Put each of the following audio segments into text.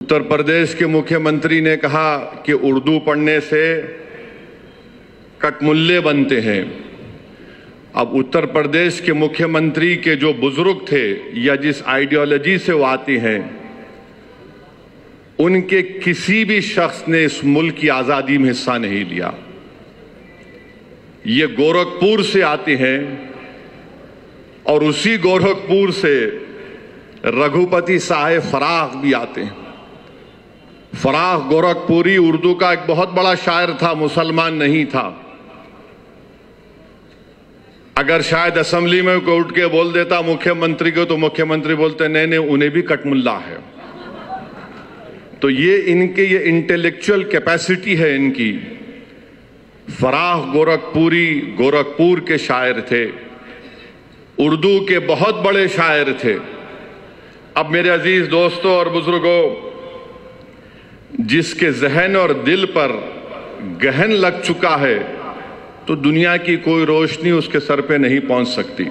उत्तर प्रदेश के मुख्यमंत्री ने कहा कि उर्दू पढ़ने से कटमुल्ले बनते हैं। अब उत्तर प्रदेश के मुख्यमंत्री के जो बुजुर्ग थे या जिस आइडियोलॉजी से वो आते हैं, उनके किसी भी शख्स ने इस मुल्क की आजादी में हिस्सा नहीं लिया। ये गोरखपुर से आते हैं और उसी गोरखपुर से रघुपति साहेब फराख भी आते हैं। फराख गोरखपुरी उर्दू का एक बहुत बड़ा शायर था, मुसलमान नहीं था। अगर शायद असेंबली में कोई उठ के बोल देता मुख्यमंत्री को, तो मुख्यमंत्री बोलते नहीं नहीं, उन्हें भी कटमुल्ला है। तो ये इनके ये इंटेलेक्चुअल कैपेसिटी है इनकी। फराख गोरखपुरी गोरखपुर के शायर थे, उर्दू के बहुत बड़े शायर थे। अब मेरे अजीज दोस्तों और बुजुर्गों, जिसके जहन और दिल पर गहन लग चुका है, तो दुनिया की कोई रोशनी उसके सर पे नहीं पहुंच सकती।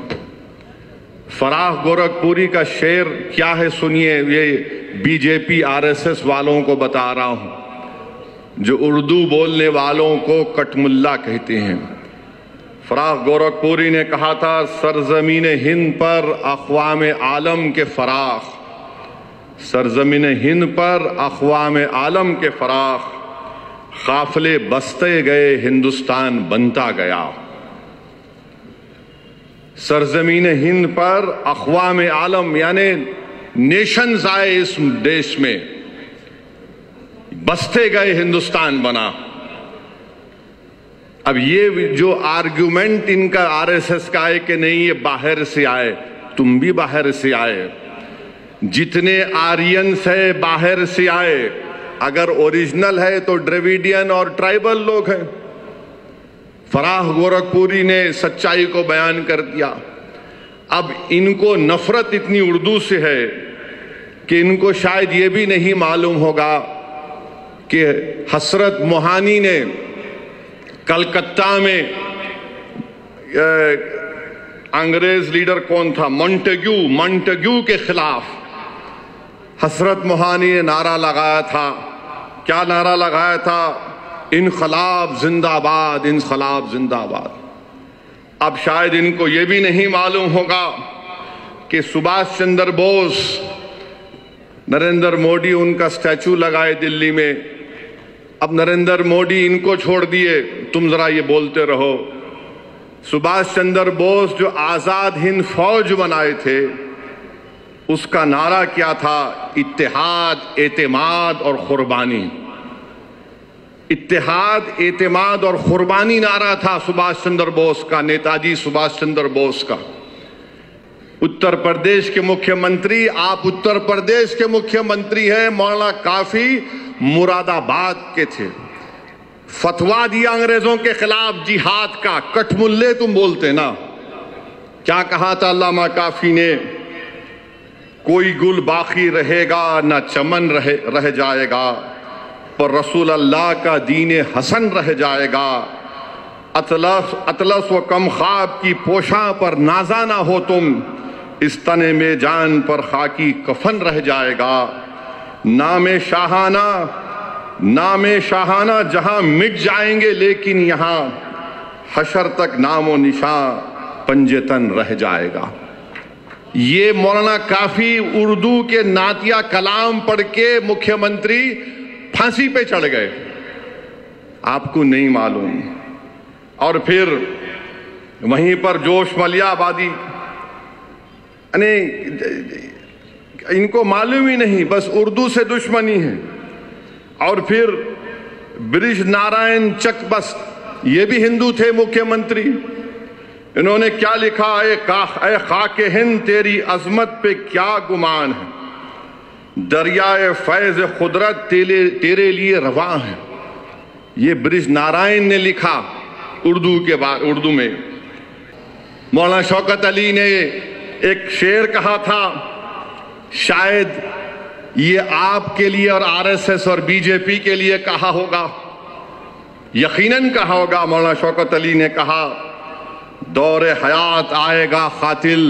फराख गोरखपुरी का शेर क्या है सुनिए, ये बीजेपी आरएसएस वालों को बता रहा हूं, जो उर्दू बोलने वालों को कटमुल्ला कहते हैं। फराख गोरखपुरी ने कहा था, सरजमीन हिंद पर अक़वाम आलम के फराख, सरजमीन हिंद पर अक़वाम आलम के फराख, काफिले बसते गए हिंदुस्तान बनता गया। सरजमीन हिंद पर अक़वाम आलम यानी नेशंस आए इस देश में, बसते गए हिंदुस्तान बना। अब ये जो आर्ग्यूमेंट इनका आरएसएस का है कि नहीं ये बाहर से आए, तुम भी बाहर से आए। जितने आर्यंस है बाहर से आए, अगर ओरिजिनल है तो द्रविडियन और ट्राइबल लोग हैं। फराख गोरखपुरी ने सच्चाई को बयान कर दिया। अब इनको नफरत इतनी उर्दू से है कि इनको शायद ये भी नहीं मालूम होगा कि हसरत मोहानी ने कलकत्ता में अंग्रेज लीडर कौन था, मॉन्टेग्यू के खिलाफ हसरत मोहानी ने नारा लगाया था। क्या नारा लगाया था? इनकलाब जिंदाबाद, इनकलाब जिंदाबाद। अब शायद इनको यह भी नहीं मालूम होगा कि सुभाष चंद्र बोस, नरेंद्र मोदी उनका स्टैचू लगाए दिल्ली में। अब नरेंद्र मोदी इनको छोड़ दिए, तुम जरा ये बोलते रहो। सुभाष चंद्र बोस जो आजाद हिंद फौज बनाए थे, उसका नारा क्या था? इत्तेहाद, एतेमाद और कुर्बानी। इत्तेहाद, एतेमाद और कुर्बानी नारा था सुभाष चंद्र बोस का, नेताजी सुभाष चंद्र बोस का। उत्तर प्रदेश के मुख्यमंत्री, आप उत्तर प्रदेश के मुख्यमंत्री हैं, मौलाना काफी मुरादाबाद के थे। फतवा दिया अंग्रेजों के खिलाफ जिहाद का। कटमुल्ले तुम बोलते ना। क्या कहा था अल्लामा काफी ने? कोई गुल बाकी रहेगा ना चमन रह जाएगा, पर रसूल अल्लाह का दीन हसन रह जाएगा। अतलस व कम ख्वाब की पोशा पर नाजा ना हो तुम, इस तने में जान पर खाकी कफन रह जाएगा। नामे शाहाना जहां मिट जाएंगे, लेकिन यहां हशर तक नामो निशान पंजेतन रह जाएगा। ये मौलाना काफी उर्दू के नातिया कलाम पढ़ के मुख्यमंत्री फांसी पे चढ़ गए, आपको नहीं मालूम। और फिर वहीं पर जोश मलियाबादी, इनको मालूम ही नहीं, बस उर्दू से दुश्मनी है। और फिर ब्रिज नारायण चकबस्त, ये भी हिंदू थे मुख्यमंत्री। इन्होंने क्या लिखा? ए खाके हिंद तेरी अजमत पे क्या गुमान है, दरियाए फैज खुदरत तेरे लिए रवा है। ये ब्रिज नारायण ने लिखा उर्दू में। मौलाना शौकत अली ने एक शेर कहा था, शायद ये आपके लिए और आरएसएस और बीजेपी के लिए कहा होगा, यकीनन कहा होगा। मौलाना शौकत अली ने कहा, दौरे हयात आएगा कातिल,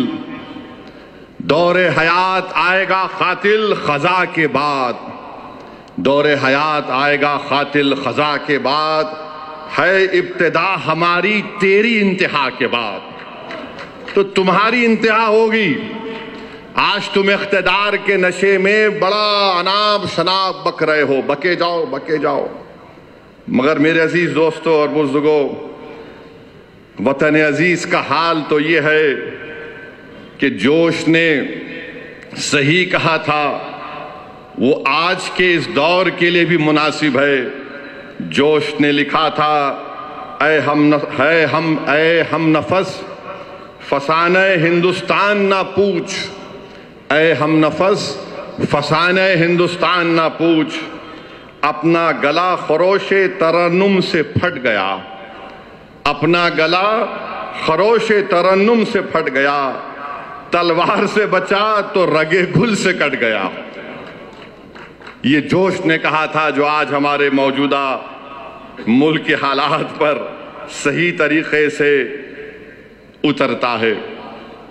दौरे हयात आएगा कातिल खजा के बाद, दौरे हयात आएगा कातिल खजा के बाद, है इब्तिदा हमारी तेरी इंतहा के बाद। तो तुम्हारी इंतहा होगी। आज तुम इख्तिदार के नशे में बड़ा अनाब शनाब बक रहे हो, बके जाओ बके जाओ। मगर मेरे अजीज दोस्तों और बुजुर्गों, वतन अजीज का हाल तो ये है कि जोश ने सही कहा था, वो आज के इस दौर के लिए भी मुनासिब है। जोश ने लिखा था, ऐ हम नफस फसाने हिंदुस्तान ना पूछ, ऐ हम नफस फसाने हिंदुस्तान ना पूछ, अपना गला खरोशे तरन्नुम से फट गया, अपना गला खरोशे तरन्नुम से फट गया, तलवार से बचा तो रगे गुल से कट गया। ये जोश ने कहा था, जो आज हमारे मौजूदा मुल्क के हालात पर सही तरीके से उतरता है।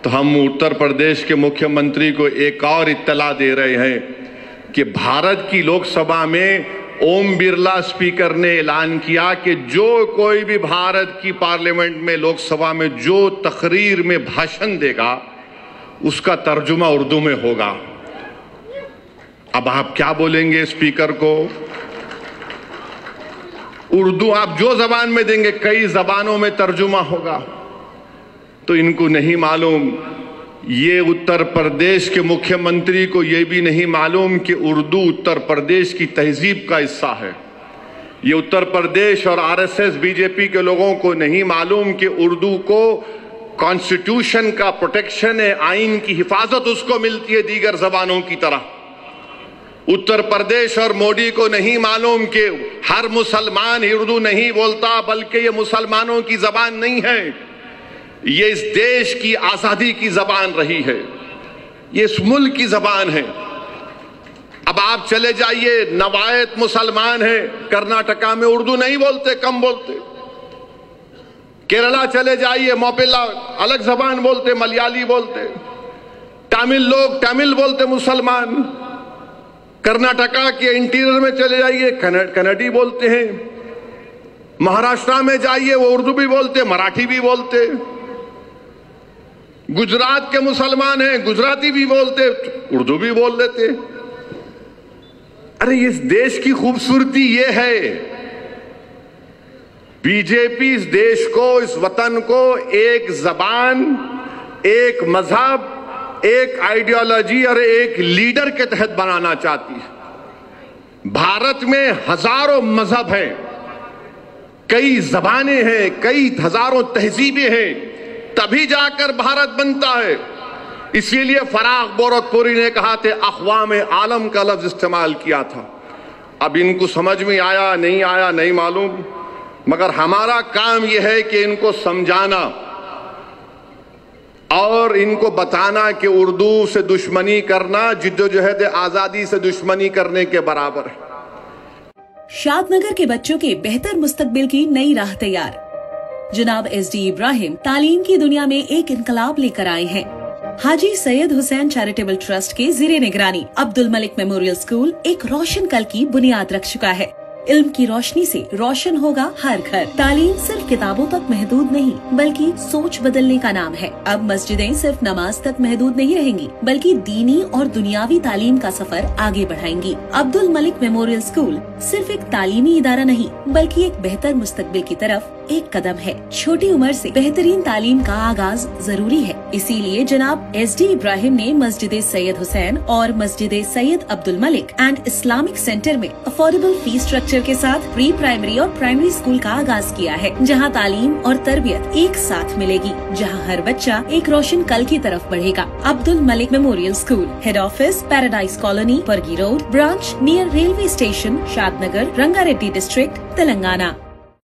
तो हम उत्तर प्रदेश के मुख्यमंत्री को एक और इत्तला दे रहे हैं कि भारत की लोकसभा में ओम बिरला स्पीकर ने ऐलान किया कि जो कोई भी भारत की पार्लियामेंट में, लोकसभा में जो तकरीर में भाषण देगा उसका तर्जुमा उर्दू में होगा। अब आप क्या बोलेंगे स्पीकर को? उर्दू आप जो जबान में देंगे, कई जबानों में तर्जुमा होगा। तो इनको नहीं मालूम, ये उत्तर प्रदेश के मुख्यमंत्री को ये भी नहीं मालूम कि उर्दू उत्तर प्रदेश की तहजीब का हिस्सा है। ये उत्तर प्रदेश और आरएसएस बीजेपी के लोगों को नहीं मालूम कि उर्दू को कॉन्स्टिट्यूशन का प्रोटेक्शन है, आइन की हिफाजत उसको मिलती है दीगर जबानों की तरह। उत्तर प्रदेश और मोदी को नहीं मालूम कि हर मुसलमान उर्दू नहीं बोलता, बल्कि ये मुसलमानों की जबान नहीं है, ये इस देश की आजादी की जबान रही है, ये इस मुल्क की जबान है। अब आप चले जाइए, नवायत मुसलमान है, कर्नाटका में उर्दू नहीं बोलते, कम बोलते। केरला चले जाइए, मोपिला अलग जबान बोलते, मलयाली बोलते। तमिल लोग तमिल बोलते मुसलमान। कर्नाटका के इंटीरियर में चले जाइए, कन्नड़ी बोलते हैं। महाराष्ट्र में जाइए, वो उर्दू भी बोलते, मराठी भी बोलते। गुजरात के मुसलमान हैं, गुजराती भी बोलते, उर्दू भी बोल लेते। अरे इस देश की खूबसूरती ये है, बीजेपी इस देश को, इस वतन को एक जबान, एक मजहब, एक आइडियोलॉजी और एक लीडर के तहत बनाना चाहती है। भारत में हजारों मजहब हैं, कई जबानें हैं, कई हजारों तहजीबें हैं, तभी जाकर भारत बनता है। इसीलिए फराख गोरखपुरी ने कहा थे, अक़वाम आलम का लफ्ज इस्तेमाल किया था। अब इनको समझ में आया नहीं आया नहीं मालूम, मगर हमारा काम यह है कि इनको समझाना और इनको बताना कि उर्दू से दुश्मनी करना जिद्दोजहद आजादी से दुश्मनी करने के बराबर है। शादनगर के बच्चों के बेहतर मुस्तकबिल की नई राह तैयार। जनाब SD इब्राहिम तालीम की दुनिया में एक इनकलाब लेकर आए हैं। हाजी सैयद हुसैन चैरिटेबल ट्रस्ट के ज़ेरे निगरानी अब्दुल मलिक मेमोरियल स्कूल एक रोशन कल की बुनियाद रख चुका है। इल्म की रोशनी से रोशन होगा हर घर। तालीम सिर्फ किताबों तक महदूद नहीं, बल्कि सोच बदलने का नाम है। अब मस्जिदें सिर्फ नमाज तक महदूद नहीं रहेंगी, बल्कि दीनी और दुनियावी तालीम का सफर आगे बढ़ाएंगी। अब्दुल मलिक मेमोरियल स्कूल सिर्फ एक तालीमी इदारा नहीं, बल्कि एक बेहतर मुस्तकबिल की तरफ एक कदम है। छोटी उम्र से बेहतरीन तालीम का आगाज जरूरी है। इसीलिए जनाब SD इब्राहिम ने मस्जिद सैयद हुसैन और मस्जिद Syed Abdul Malik and Islamic centre में अफोर्डेबल फीस स्ट्रक्चर के साथ प्री प्राइमरी और प्राइमरी स्कूल का आगाज किया है, जहां तालीम और तरबियत एक साथ मिलेगी, जहां हर बच्चा एक रोशन कल की तरफ बढ़ेगा। Abdul Malik memorial school, head office paradise colony, Pargi road, branch near railway station, Shadnagar, Rangareddy district, Telangana.